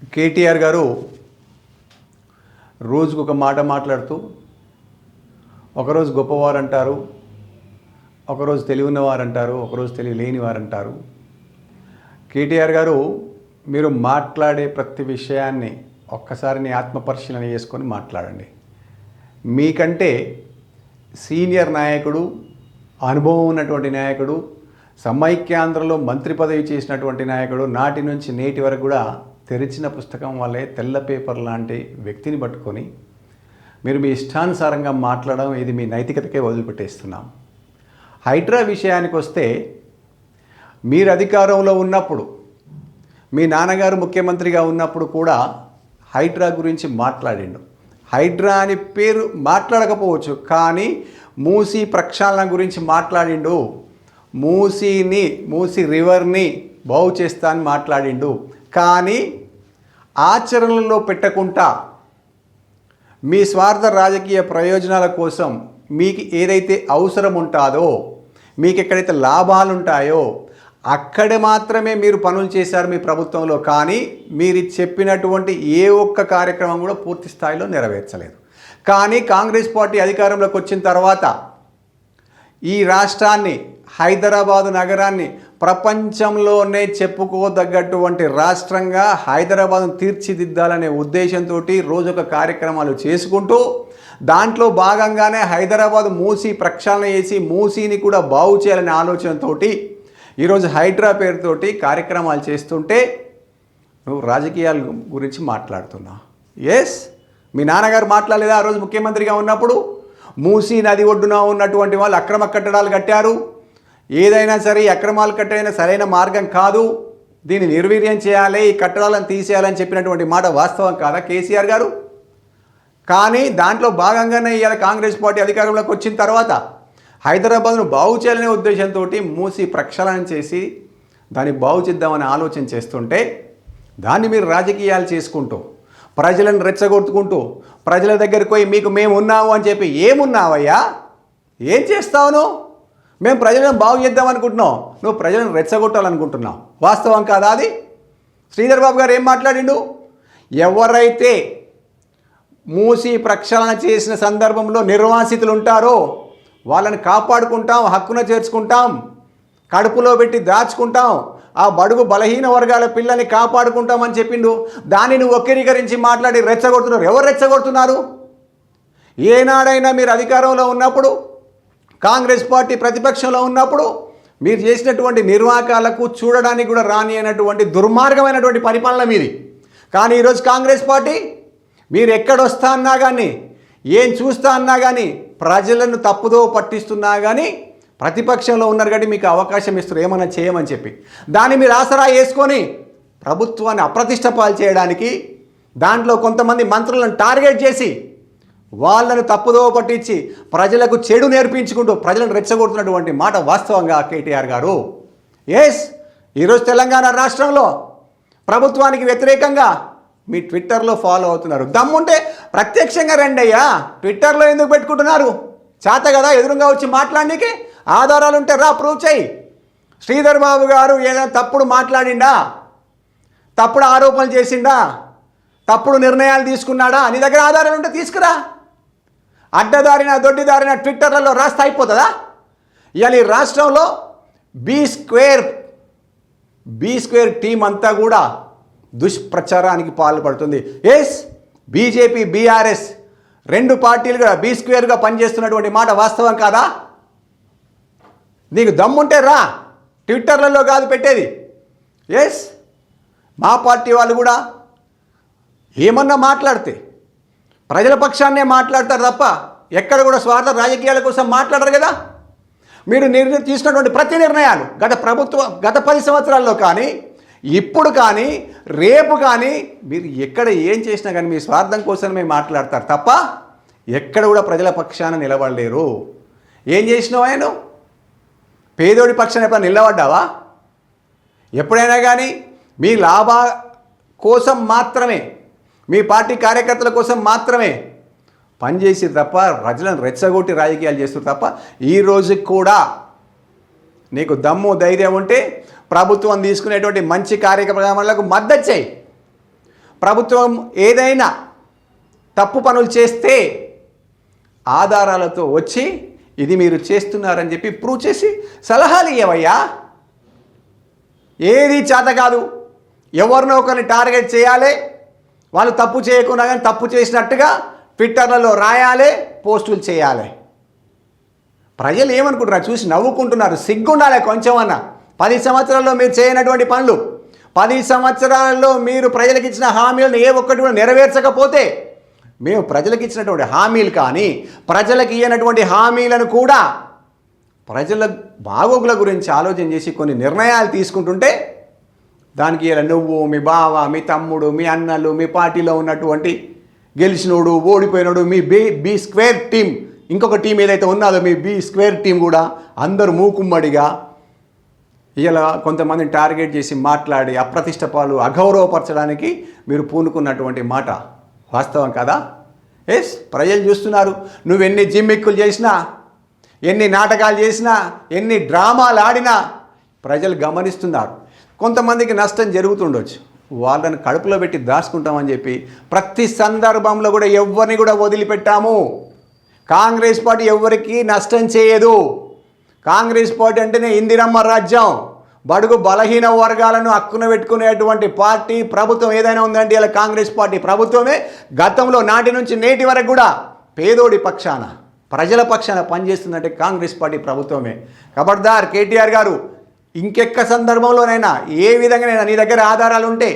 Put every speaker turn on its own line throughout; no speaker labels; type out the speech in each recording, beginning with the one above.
కేటీఆర్ గారు రోజుకు ఒక మాట మాట్లాడుతూ ఒకరోజు గొప్పవారు అంటారు, ఒకరోజు తెలివి ఉన్నవారు అంటారు, ఒకరోజు తెలివి లేని వారు అంటారు. కేటీఆర్ గారు మీరు మాట్లాడే ప్రతి విషయాన్ని ఒక్కసారి నీ ఆత్మపరిశీలన చేసుకొని మాట్లాడండి. మీకంటే సీనియర్ నాయకుడు, అనుభవం ఉన్నటువంటి నాయకుడు, సమైక్యాంధ్రలో మంత్రి పదవి చేసినటువంటి నాయకుడు, నాటి నుంచి నేటి వరకు కూడా తెరిచిన పుస్తకం వల్లే తెల్ల పేపర్ లాంటి వ్యక్తిని పట్టుకొని మీరు మీ ఇష్టానుసారంగా మాట్లాడడం, ఇది మీ నైతికతకే వదిలిపెట్టేస్తున్నాం. హైడ్రా విషయానికి వస్తే, మీరు అధికారంలో ఉన్నప్పుడు, మీ నాన్నగారు ముఖ్యమంత్రిగా ఉన్నప్పుడు కూడా హైడ్రా గురించి మాట్లాడిండు. హైడ్రా అని పేరు మాట్లాడకపోవచ్చు, కానీ మూసీ ప్రక్షాళన గురించి మాట్లాడిండు. మూసీ రివర్ని బాగు చేస్తా అని మాట్లాడిండు. కానీ ఆచరణలో పెట్టకుండా మీ స్వార్థ రాజకీయ ప్రయోజనాల కోసం మీకు ఏదైతే అవసరం ఉంటుందో, మీకు ఎక్కడైతే లాభాలు ఉంటాయో అక్కడ మాత్రమే మీరు పనులు చేశారు మీ ప్రభుత్వంలో. కానీ మీరు చెప్పినటువంటి ఏ ఒక్క కార్యక్రమం కూడా పూర్తి స్థాయిలో నెరవేర్చలేదు. కానీ కాంగ్రెస్ పార్టీ అధికారంలోకి వచ్చిన తర్వాత ఈ రాష్ట్రాన్ని, హైదరాబాదు నగరాన్ని ప్రపంచంలోనే చెప్పుకోదగ్గటువంటి రాష్ట్రంగా హైదరాబాద్ను తీర్చిదిద్దాలనే ఉద్దేశంతో రోజొక కార్యక్రమాలు చేసుకుంటూ, దాంట్లో భాగంగానే హైదరాబాద్ మూసీ ప్రక్షాళన చేసి మూసీని కూడా బాగు చేయాలనే ఆలోచనతో ఈరోజు హైడ్రా పేరుతోటి కార్యక్రమాలు చేస్తుంటే నువ్వు రాజకీయాల గురించి మాట్లాడుతున్నావు. ఎస్, మీ నాన్నగారు మాట్లాడలేదా ఆ రోజు ముఖ్యమంత్రిగా ఉన్నప్పుడు? మూసీ నది ఒడ్డున ఉన్నటువంటి వాళ్ళు అక్రమ కట్టడాలు కట్టారు, ఏదైనా సరే అక్రమాలు కట్టైనా సరైన మార్గం కాదు, దీన్ని నిర్వీర్యం చేయాలి, ఈ కట్టడాలను తీసేయాలని చెప్పినటువంటి మాట వాస్తవం కాదా కేసీఆర్ గారు? కానీ దాంట్లో భాగంగానే ఇవాళ కాంగ్రెస్ పార్టీ అధికారంలోకి వచ్చిన తర్వాత హైదరాబాద్ను బాగు చేయాలనే ఉద్దేశంతో మూసీ ప్రక్షాళన చేసి దాన్ని బాగు చేద్దామని ఆలోచన చేస్తుంటే, దాన్ని మీరు రాజకీయాలు చేసుకుంటూ, ప్రజలను రెచ్చగొట్టుకుంటూ, ప్రజల దగ్గరికి పోయి మీకు మేము ఉన్నాము అని చెప్పి, ఏమున్నావయ్యా, ఏం చేస్తావు? మేము ప్రజలను బాగు చేద్దాం అనుకుంటున్నాం, నువ్వు ప్రజలను రెచ్చగొట్టాలనుకుంటున్నావు. వాస్తవం కాదా అది? శ్రీధర్ బాబు గారు ఏం మాట్లాడిండు? ఎవరైతే మూసీ ప్రక్షాళన చేసిన సందర్భంలో నిర్వాసితులు ఉంటారో వాళ్ళని కాపాడుకుంటాం, హక్కున చేర్చుకుంటాం, కడుపులో పెట్టి దాచుకుంటాం, ఆ బడుగు బలహీన వర్గాల పిల్లని కాపాడుకుంటామని చెప్పిండు. దానిని వక్రీకరించి మాట్లాడి రెచ్చగొడుతున్నారు. ఎవరు రెచ్చగొడుతున్నారు? ఏనాడైనా మీరు అధికారంలో ఉన్నప్పుడు, కాంగ్రెస్ పార్టీ ప్రతిపక్షంలో ఉన్నప్పుడు మీరు చేసినటువంటి నిర్వాకాలకు చూడడానికి కూడా రాని అయినటువంటి దుర్మార్గమైనటువంటి పరిపాలన మీది. కానీ ఈరోజు కాంగ్రెస్ పార్టీ మీరు ఎక్కడొస్తా అన్నా కానీ, ఏం చూస్తా అన్నా కానీ, ప్రజలను తప్పుదో పట్టిస్తున్నా కానీ ప్రతిపక్షంలో ఉన్నారు కాబట్టి మీకు అవకాశం ఇస్తారు ఏమైనా చేయమని చెప్పి. దాన్ని మీరు ఆసరా వేసుకొని ప్రభుత్వాన్ని అప్రతిష్ట పాలు చేయడానికి, దాంట్లో కొంతమంది మంత్రులను టార్గెట్ చేసి వాళ్ళను తప్పుదో పట్టించి ప్రజలకు చెడు నేర్పించుకుంటూ ప్రజలను రెచ్చగొడుతున్నటువంటి మాట వాస్తవంగా కేటీఆర్ గారు. ఎస్, ఈరోజు తెలంగాణ రాష్ట్రంలో ప్రభుత్వానికి వ్యతిరేకంగా మీ ట్విట్టర్లో ఫాలో అవుతున్నారు. దమ్ముంటే ప్రత్యక్షంగా రండి అయ్యా. ట్విట్టర్లో ఎందుకు పెట్టుకుంటున్నారు? చేత కదా ఎదురుగా వచ్చి మాట్లాడనీకి? ఆధారాలు ఉంటే రా, ప్రూవ్ చేయి. శ్రీధర్ బాబు గారు ఏదైనా తప్పుడు మాట్లాడిండా, తప్పుడు ఆరోపణలు చేసిండా, తప్పుడు నిర్ణయాలు తీసుకున్నాడా, నీ దగ్గర ఆధారాలు ఉంటే తీసుకురా. అడ్డదారిన దొడ్డిదారిన ట్విట్టర్లలో రాస్తే అయిపోతుందా? ఇవాళ ఈ రాష్ట్రంలో బీ స్క్వేర్ టీం అంతా కూడా దుష్ప్రచారానికి పాల్పడుతుంది. ఎస్, బీజేపీ, బీఆర్ఎస్ రెండు పార్టీలుగా బీ స్క్వేర్గా పనిచేస్తున్నటువంటి మాట వాస్తవం కాదా? నీకు దమ్ముంటే రా, ట్విట్టర్లలో కాదు పెట్టేది. ఎస్, మా పార్టీ వాళ్ళు కూడా ఏమన్నా మాట్లాడితే ప్రజల పక్షాన్నే మాట్లాడతారు తప్ప ఎక్కడ కూడా స్వార్థ రాజకీయాల కోసం మాట్లాడరు కదా. మీరు తీసుకున్నటువంటి ప్రతి నిర్ణయాలు గత 10 సంవత్సరాల్లో కానీ, ఇప్పుడు కానీ, రేపు కానీ మీరు ఎక్కడ ఏం చేసినా కానీ మీ స్వార్థం కోసమే మాట్లాడతారు తప్ప ఎక్కడ కూడా ప్రజల పక్షాన నిలబడలేరు. ఏం చేసినావు? ఆయన పేదోడి పక్షాన ఎప్పుడైనా నిలబడ్డావా? ఎప్పుడైనా కానీ మీ లాభ కోసం మాత్రమే, మీ పార్టీ కార్యకర్తల కోసం మాత్రమే పనిచేసి తప్ప ప్రజలను రెచ్చగొట్టి రాజకీయాలు చేస్తారు తప్ప ఈ రోజుకి కూడా నీకు దమ్ము ధైర్యం ఉంటే ప్రభుత్వం తీసుకునేటువంటి మంచి కార్యక్రమాలకు మద్దతు చేయి. ప్రభుత్వం ఏదైనా తప్పు పనులు చేస్తే ఆధారాలతో వచ్చి ఇది మీరు చేస్తున్నారని చెప్పి ప్రూవ్ చేసి సలహాలు ఇవ్వయ్యా. ఏది చేత కాదు, ఎవరినో ఒకరిని టార్గెట్ చేయాలి, వాళ్ళు తప్పు చేయకుండా కానీ తప్పు చేసినట్టుగా ట్విట్టర్లలో రాయాలి, పోస్టులు చేయాలి. ప్రజలు ఏమనుకుంటున్నారు చూసి నవ్వుకుంటున్నారు. సిగ్గుండాలి కొంచెమన్నా. 10 సంవత్సరాల్లో మీరు చేయనటువంటి పనులు, 10 సంవత్సరాల్లో మీరు ప్రజలకు ఇచ్చిన హామీలను ఏ ఒక్కటి కూడా నెరవేర్చకపోతే, మేము ప్రజలకు ఇచ్చినటువంటి హామీలు కానీ ప్రజలకు ఇవ్వనటువంటి హామీలను కూడా ప్రజల బాగోగుల గురించి ఆలోచన చేసి కొన్ని నిర్ణయాలు తీసుకుంటుంటే దానికి ఇలా నువ్వు, మీ బావ, మీ తమ్ముడు, మీ అన్నలు, మీ పార్టీలో ఉన్నటువంటి గెలిచినోడు, ఓడిపోయినోడు, మీ బి స్క్వేర్ టీం, ఇంకొక టీం ఏదైతే ఉన్నదో మీ బి స్క్వేర్ టీం కూడా అందరూ మూకుమ్మడిగా ఇలా కొంతమందిని టార్గెట్ చేసి మాట్లాడి అప్రతిష్ట పాలు అగౌరవపరచడానికి మీరు పూనుకున్నటువంటి మాట వాస్తవం కదా? ఎస్, ప్రజలు చూస్తున్నారు. నువ్వెన్ని జిమ్మిక్కులు చేసినా, ఎన్ని నాటకాలు చేసినా, ఎన్ని డ్రామాలు ఆడినా ప్రజలు గమనిస్తున్నారు. కొంతమందికి నష్టం జరుగుతుండొచ్చు, వాళ్ళని కడుపులో పెట్టి దాచుకుంటామని చెప్పి ప్రతి సందర్భంలో కూడా ఎవరిని కూడా వదిలిపెట్టాము. కాంగ్రెస్ పార్టీ ఎవరికి నష్టం చేయదు. కాంగ్రెస్ పార్టీ అంటేనే ఇందిరమ్మ రాజ్యం. బడుగు బలహీన వర్గాలను హక్కున పెట్టుకునేటువంటి పార్టీ ప్రభుత్వం ఏదైనా ఉందంటే ఇలా కాంగ్రెస్ పార్టీ ప్రభుత్వమే. గతంలో నాటి నుంచి నేటి వరకు కూడా పేదోడి పక్షాన, ప్రజల పక్షాన పనిచేస్తుందంటే కాంగ్రెస్ పార్టీ ప్రభుత్వమే. ఖబర్దార్ కేటీఆర్ గారు, ఇంకెక్క సందర్భంలోనైనా ఏ విధంగానైనా నీ దగ్గర ఆధారాలు ఉంటే,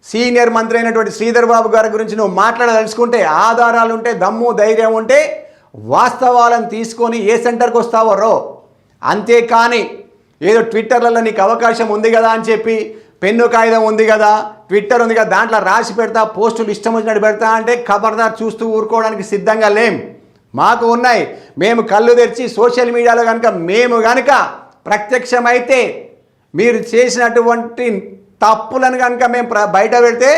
సీనియర్ మంత్రి అయినటువంటి శ్రీధర్ బాబు గారి గురించి నువ్వు మాట్లాడదలుచుకుంటే, ఆధారాలు ఉంటే, దమ్ము ధైర్యం ఉంటే వాస్తవాలను తీసుకొని ఏ సెంటర్కి వస్తావో రో. అంతేకాని ఏదో ట్విట్టర్లలో నీకు అవకాశం ఉంది కదా అని చెప్పి, పెన్ను కాగితం ఉంది కదా, ట్విట్టర్ ఉంది కదా, దాంట్లో రాసి పెడతా, పోస్టులు ఇష్టం వచ్చినట్టు పెడతా అంటే ఖబర్దార్ చూస్తూ ఊరుకోవడానికి సిద్ధంగా లేం. మాకు ఉన్నాయి. మేము కళ్ళు తెరిచి సోషల్ మీడియాలో కనుక మేము కనుక ప్రత్యక్షమైతే మీరు చేసినటువంటి తప్పులను కనుక మేము బయట పెడితే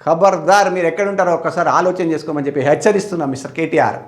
ఖబర్దార్ మీరు ఎక్కడుంటారో ఒక్కసారి ఆలోచన చేసుకోమని చెప్పి హెచ్చరిస్తున్నాం మిస్టర్ కేటీఆర్.